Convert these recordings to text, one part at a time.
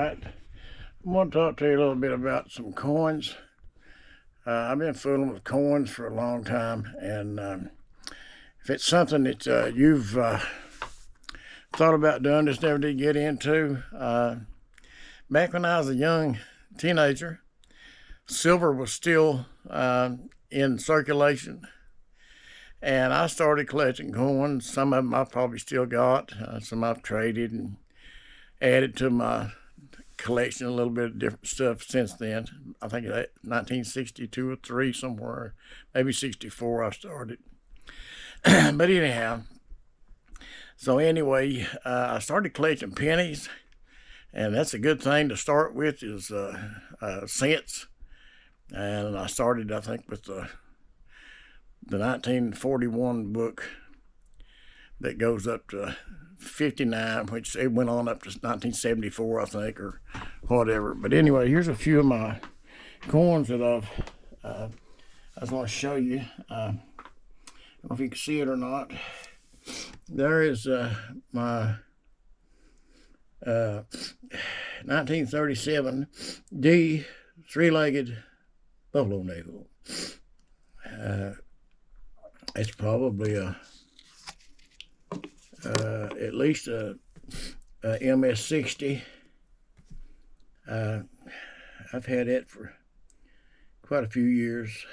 right, I'm going to talk to you a little bit about some coins. I've been fooling with coins for a long time, and if it's something that you've thought about doing, just never did get into, back when I was a young teenager, silver was still in circulation, and I started collecting coins. Some of them I probably still got, some I've traded and added to my collection, a little bit of different stuff since then. I think 1962 or 3 somewhere, maybe 64 I started. But anyhow, so anyway, I started collecting pennies, and that's a good thing to start with is cents. And I started, I think, with the 1941 book that goes up to 59, which it went on up to 1974, I think, or whatever. But anyway, here's a few of my coins that I just want to show you. I don't know if you can see it or not. There is my 1937 D three-legged buffalo nickel. It's probably at least a MS-60. I've had it for quite a few years.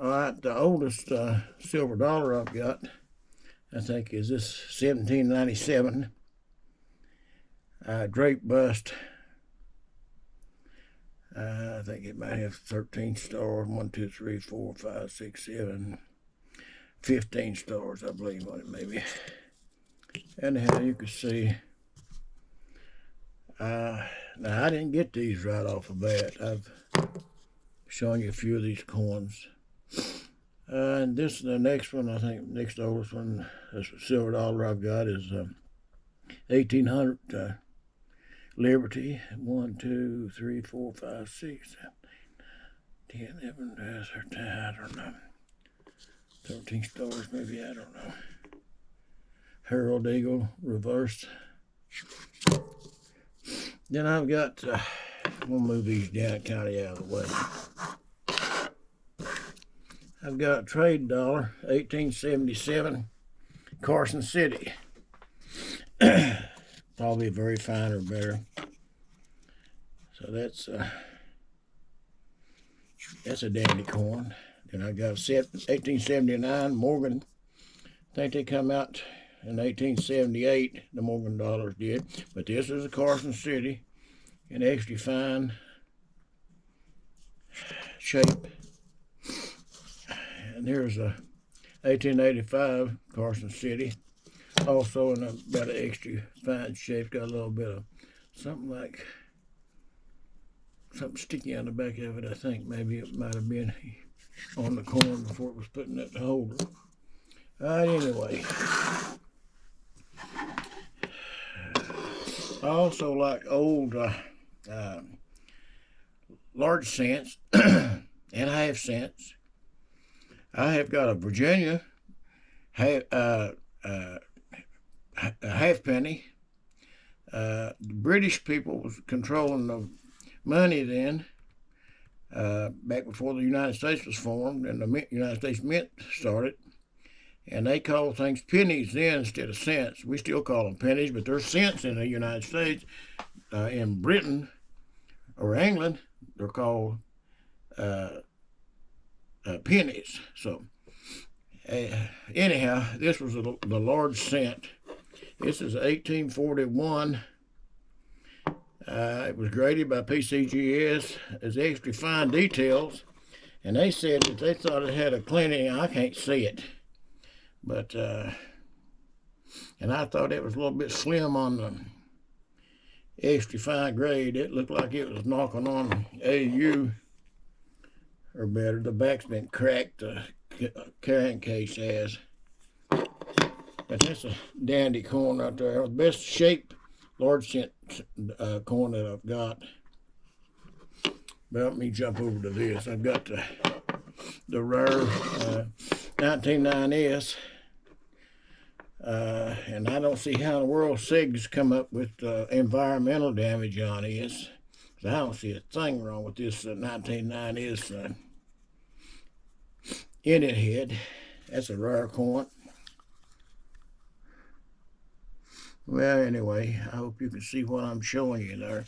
All right, the oldest silver dollar I've got, I think, is this 1797 drape bust. I think it might have 13 stars, 1, 2, 3, 4, 5, 6, 7, 15 stars, I believe, on it maybe. Anyhow, you can see, now I didn't get these right off the bat. I've shown you a few of these coins. And this is the next one, I think, next oldest one, this silver dollar I've got is 1800 Liberty. 1, 2, 3, 4, 5, 6, 7, 10, 11, 12, 13, I don't know. 13 stars maybe, I don't know. Herald Eagle reversed. Then I've got, we'll move these down kind of out of the way. I've got a trade dollar, 1877, Carson City. Probably very fine or better. So that's a dandy coin. Then I got a 1879 Morgan. I think they come out in 1878, the Morgan dollars did. But this is a Carson City in extra fine shape. And here's a 1885 Carson City, also in about an extra fine shape. Got a little bit of something sticky on the back of it, I think. Maybe it might have been on the coin before it was put in that holder. Anyway, I also like old large cents and half cents. I have got a Virginia a halfpenny. The British people was controlling the money then, back before the United States was formed and the United States Mint started. And they called things pennies then instead of cents. We still call them pennies, but there's cents in the United States. In Britain or England, they're called pennies. So anyhow, this was the large cent. This is 1841. It was graded by PCGS as extra fine details, and they said that they thought it had a cleaning. I can't see it, but and I thought it was a little bit slim on the extra fine grade. It looked like it was knocking on AU or better. The back's been cracked, the carrying case has. But that's a dandy coin right there. The best shaped large cent coin that I've got. But let me jump over to this. I've got the rare 199S And I don't see how in the world SIG's come up with environmental damage on this. I don't see a thing wrong with this 1990s Indian head. That's a rare coin. Well, anyway, I hope you can see what I'm showing you there.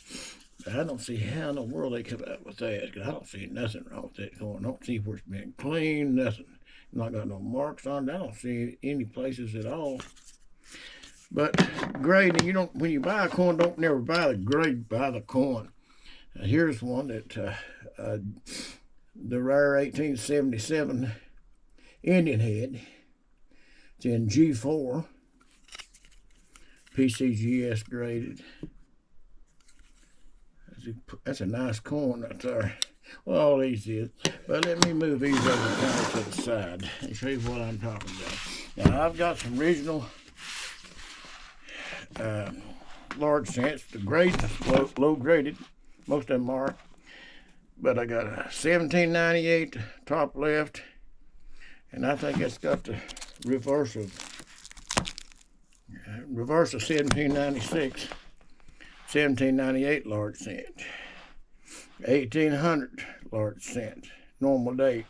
I don't see how in the world they come out with that, because I don't see nothing wrong with that coin. I don't see where it's been cleaned, nothing. Not got no marks on it. I don't see any places at all. But grading, you don't, when you buy a coin, don't never buy the grade, buy the coin. Here's one that the rare 1877 Indian head. It's in G4, PCGS graded. That's a nice coin right there. Well, all these is. But let me move these over kind of to the side and show you what I'm talking about. Now, I've got some original large cents. The grades are low graded. Most of them are. But I got a 1798 top left. And I think it's got the reverse of 1796. 1798 large cent, 1800 large cent, normal date,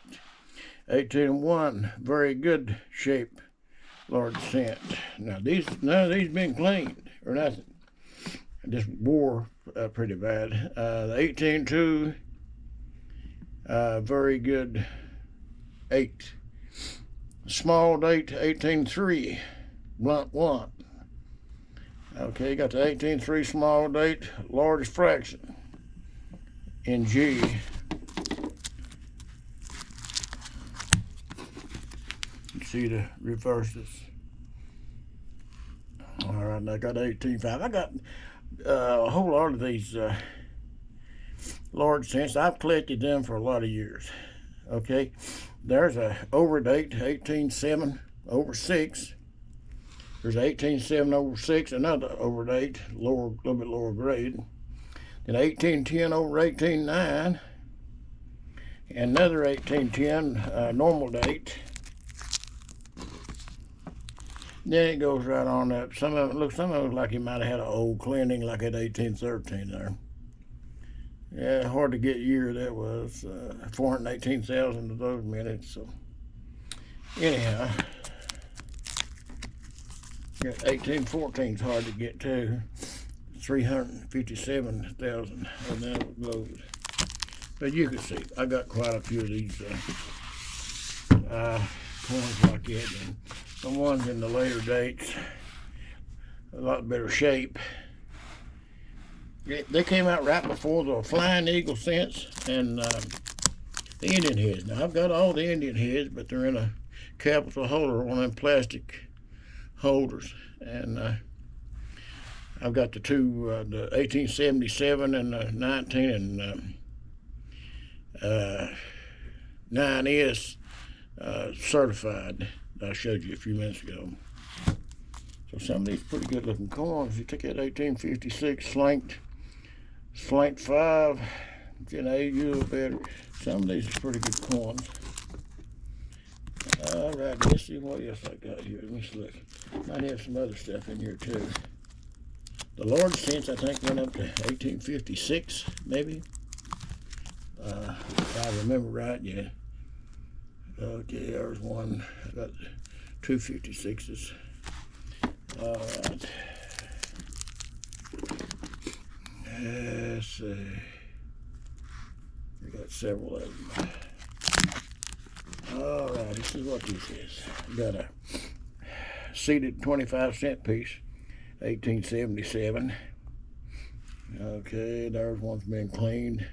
1801 very good shape large cent. Now none of these been cleaned or nothing. I just wore pretty bad. The 1802 very good 8. Small date 1803 blunt 1. Okay, got the 18.3 small date, large fraction in G. You see the reverses. All right, and I got 18.5. I got a whole lot of these large cents. I've collected them for a lot of years. Okay, there's a overdate 18.7 over 6. There's 18.7 over 6, another overdate, lower, a little bit lower grade. Then 18.10 over 18.9, and another 18.10 normal date. Then it goes right on up. Some of it looks like he might have had an old cleaning, like at 1813 there. Yeah, hard to get year that was. 418,000 of those minutes. So anyhow. 1814 is hard to get too. 357,000 of them loaded. But you can see, I got quite a few of these coins like that. And the ones in the later dates, a lot better shape. They came out right before the Flying Eagle cents and the Indian heads. Now I've got all the Indian heads, but they're in a capital holder, one of them plastic holders, and I've got the two, the 1877 and the 19 and 9S certified that I showed you a few minutes ago. So some of these pretty good looking coins. You take that 1856 slanked 5, then AU better. Some of these are pretty good coins. All right, let's see what else I got here. Let me look. Might have some other stuff in here too. The large cents I think went up to 1856, maybe. If I remember right, yeah. Okay, there's one. I got 256s. All right. Let's see. We got several of them. All right, this is what this is. Got a seated 25-cent piece, 1877. Okay, there's one's been cleaned.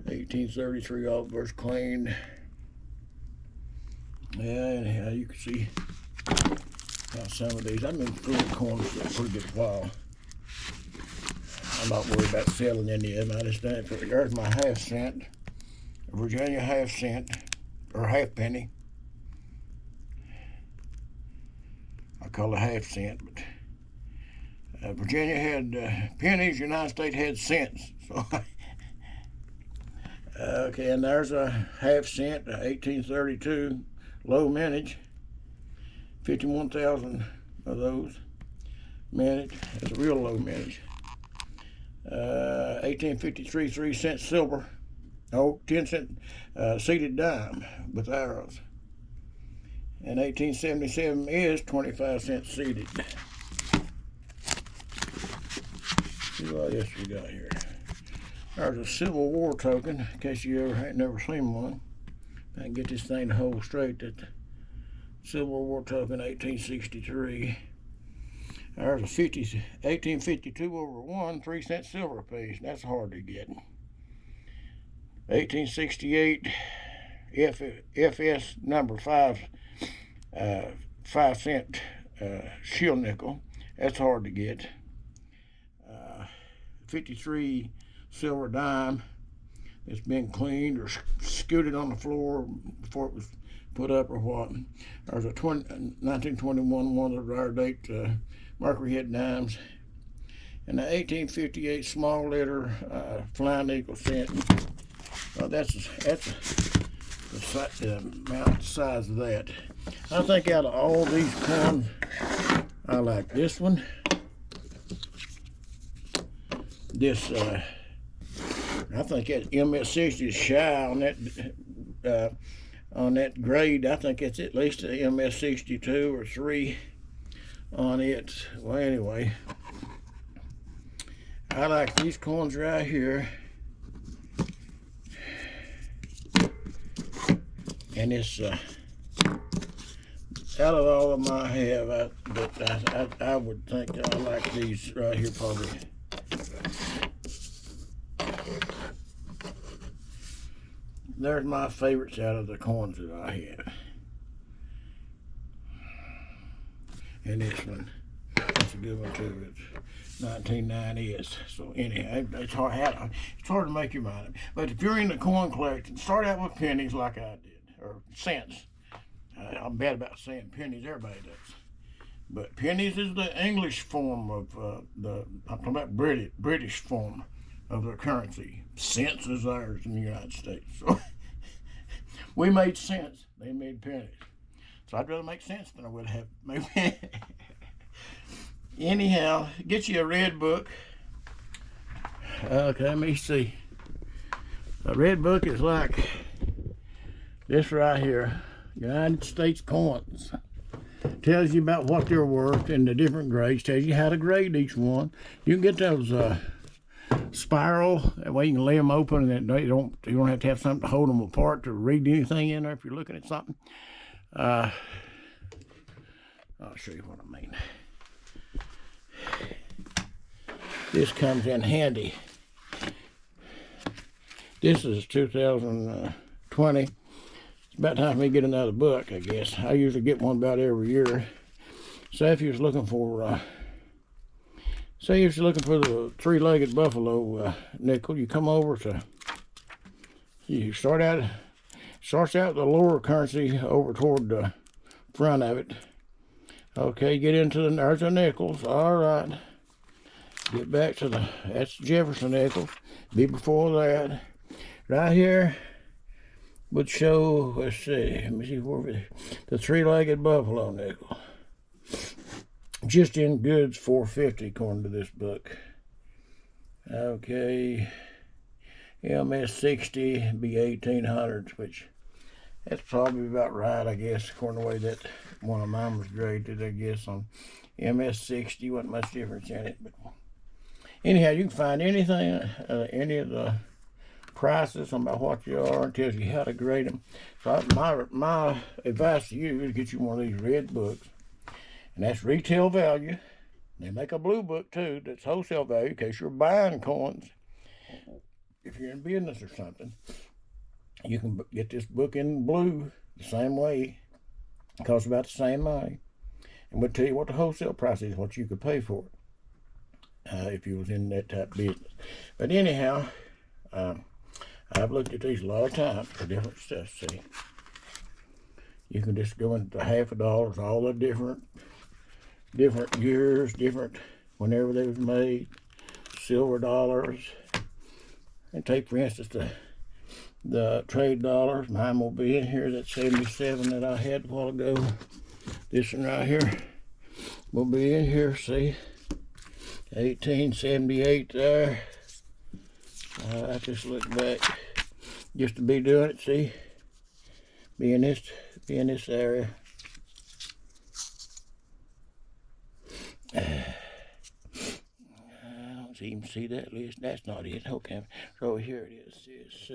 1833 obverse cleaned. Yeah, anyhow, you can see how some of these. I've been fooling coins for a pretty good while. I'm not worried about selling any of them. I just done it for. There's my half cent, Virginia half cent. Or half penny. I call it half cent, but Virginia had pennies, United States had cents. So okay, and there's a half cent, 1832, low mintage, 51,000 of those mintage. It's a real low mintage. 1853, 3 cents silver. Oh, 10 cent seated dime with arrows. And 1877 is 25 cents seated. See what else we got here. There's a Civil War token, in case you ain't never seen one. I can get this thing to hold straight. That Civil War token, 1863. There's a 1852 over 1, 3 cent silver piece. That's hard to get. 1868 FS number 5, 5 cent shield nickel. That's hard to get. 53 silver dime that's been cleaned or scooted on the floor before it was put up or what. There's a 1921 one of the rare date Mercury head dimes, and the 1858 small letter flying eagle cent. That's the amount, the size of that. I think out of all these coins, I like this one. This, I think that MS60 is shy on that grade. I think it's at least a MS62 or 3 on it. Well, anyway, I like these coins right here. And it's out of all of them I have, I would think I like these right here probably. There's my favorites out of the coins that I have. And this one, that's a good one too. It's 1990. So anyhow, it's hard to make your mind up. But if you're in the coin collection, start out with pennies like I did, or cents. I'm bad about saying pennies. Everybody does. But pennies is the English form of I'm talking about British form of their currency. Cents is ours in the United States. So we made cents. They made pennies. So I'd rather make cents than I would have maybe. Anyhow, get you a red book. Okay, let me see. A red book is like this right here. United States coins. Tells you about what they're worth in the different grades. Tells you how to grade each one. You can get those spiral. That way you can lay them open, and you don't have to have something to hold them apart to read anything in there if you're looking at something. I'll show you what I mean. This comes in handy. This is 2020. It's about time for me to get another book, I guess. I usually get one about every year. Say if you was looking for the three-legged buffalo nickel, you come over to, you starts out the lower currency over toward the front of it. Okay, get into there's the nickels. All right. Get back to that's Jefferson nickels. Be before that. Right here would show, let's see, let me see where the three-legged buffalo nickel. Just in goods, $4.50 according to this book. Okay, MS60 be 1800s, which that's probably about right, I guess, according to the way that one of mine was graded. I guess on MS60 wasn't much difference in it, but anyhow, you can find anything, any of the prices about what you are, and tells you how to grade them. So my advice to you is get you one of these red books, and that's retail value. They make a blue book too that's wholesale value in case you're buying coins. If you're in business or something, you can get this book in blue the same way. It costs about the same money, and we'll tell you what the wholesale price is, what you could pay for it if you was in that type of business. But anyhow, I've looked at these a lot of times for different stuff. See, you can just go into $50, all the different years, different whenever they was made, silver dollars, and take for instance the trade dollars. Mine will be in here. That 77 that I had a while ago. This one right here. We'll be in here, see, 1878 there. I just look back just to be doing it, see, be in this area. I don't even see that list. That's not it. Okay, so here it is. It's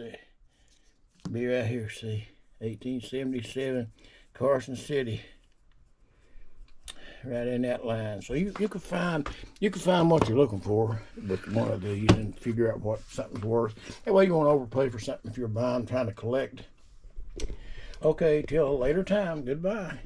be right here, see, 1877, Carson City. Right in that line. So you can find what you're looking for with one of these and figure out what something's worth. That way you won't overpay for something if you're buying, trying to collect. Okay, till a later time. Goodbye.